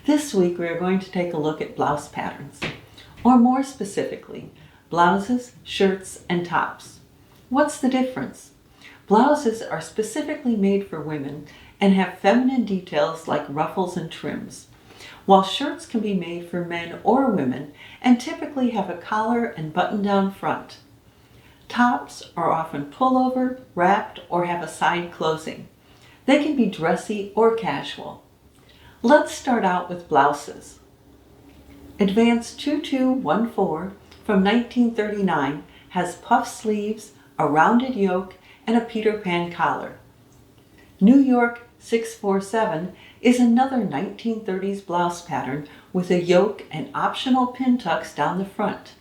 This week we are going to take a look at blouse patterns, or more specifically, blouses, shirts, and tops. What's the difference? Blouses are specifically made for women and have feminine details like ruffles and trims, while shirts can be made for men or women and typically have a collar and button-down front. Tops are often pullover, wrapped, or have a side closing. They can be dressy or casual. Let's start out with blouses. Advanced 2214 from 1939 has puff sleeves, a rounded yoke, and a Peter Pan collar. New York 647 is another 1930s blouse pattern with a yoke and optional pin tucks down the front.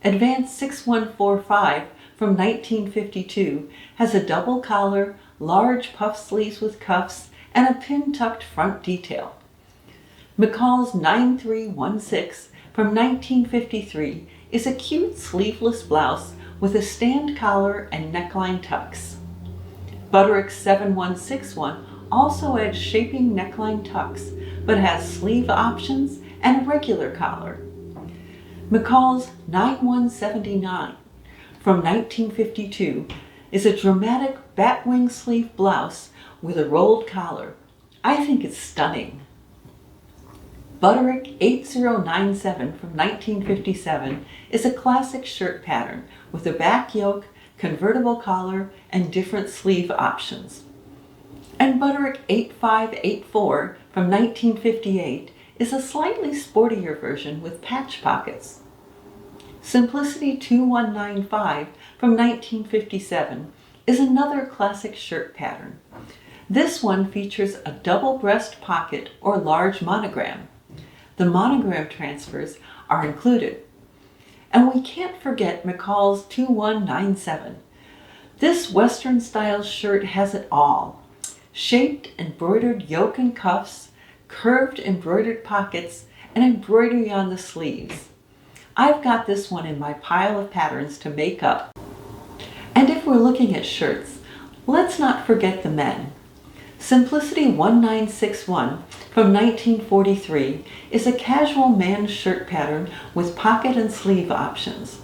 Advanced 6145 from 1952 has a double collar, large puff sleeves with cuffs, and a pin-tucked front detail. McCall's 9316 from 1953 is a cute sleeveless blouse with a stand collar and neckline tucks. Butterick 7161 also adds shaping neckline tucks, but has sleeve options and a regular collar. McCall's 9179 from 1952 is a dramatic batwing sleeve blouse with a rolled collar. I think it's stunning. Butterick 8097 from 1957 is a classic shirt pattern with a back yoke, convertible collar, and different sleeve options. And Butterick 8584 from 1958 is a slightly sportier version with patch pockets. Simplicity 2195 from 1957 is another classic shirt pattern. This one features a double breast pocket or large monogram. The monogram transfers are included. And we can't forget McCall's 2197. This Western style shirt has it all. Shaped embroidered yoke and cuffs, curved embroidered pockets, and embroidery on the sleeves. I've got this one in my pile of patterns to make up. And if we're looking at shirts, let's not forget the men. Simplicity 1961 from 1943 is a casual man's shirt pattern with pocket and sleeve options.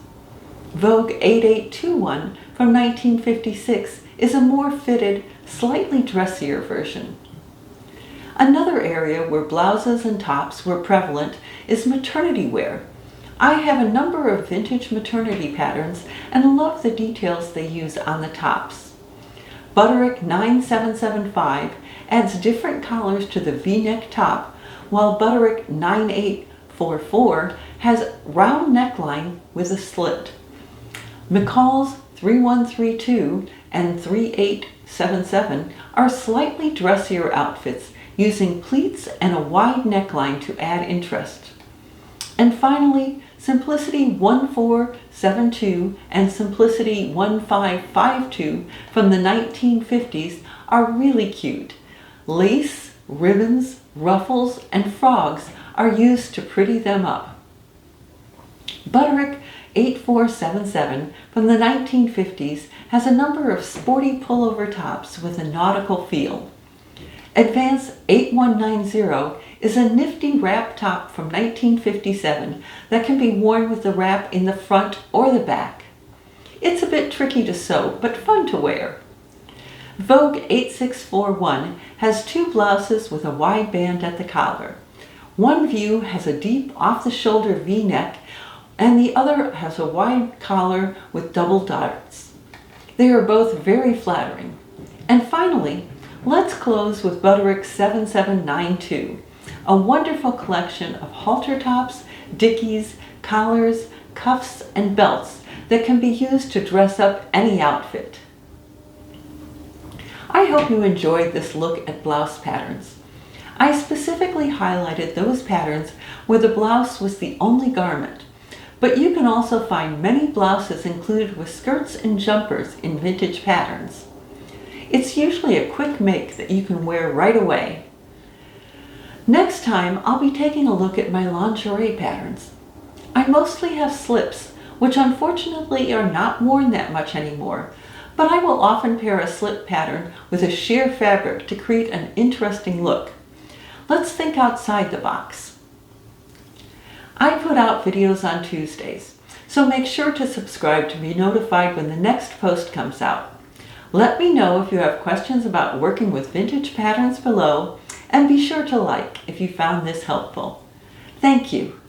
Vogue 8821 from 1956 is a more fitted, slightly dressier version. Another area where blouses and tops were prevalent is maternity wear. I have a number of vintage maternity patterns and love the details they use on the tops. Butterick 9775 adds different collars to the V-neck top, while Butterick 9844 has round neckline with a slit. McCall's 3132 and 3877 are slightly dressier outfits using pleats and a wide neckline to add interest. And finally, Simplicity 1472 and Simplicity 1552 from the 1950s are really cute. Lace, ribbons, ruffles, and frogs are used to pretty them up. Butterick 8477 from the 1950s has a number of sporty pullover tops with a nautical feel. Advance 8190 is a nifty wrap top from 1957 that can be worn with the wrap in the front or the back. It's a bit tricky to sew, but fun to wear. Vogue 8641 has two blouses with a wide band at the collar. One view has a deep off-the-shoulder V-neck, and the other has a wide collar with double darts. They are both very flattering. And finally, let's close with Butterick 7792, a wonderful collection of halter tops, dickies, collars, cuffs, and belts that can be used to dress up any outfit. I hope you enjoyed this look at blouse patterns. I specifically highlighted those patterns where the blouse was the only garment, but you can also find many blouses included with skirts and jumpers in vintage patterns. It's usually a quick make that you can wear right away. Next time, I'll be taking a look at my lingerie patterns. I mostly have slips, which unfortunately are not worn that much anymore, but I will often pair a slip pattern with a sheer fabric to create an interesting look. Let's think outside the box. I put out videos on Tuesdays, so make sure to subscribe to be notified when the next post comes out. Let me know if you have questions about working with vintage patterns below, and be sure to like if you found this helpful. Thank you.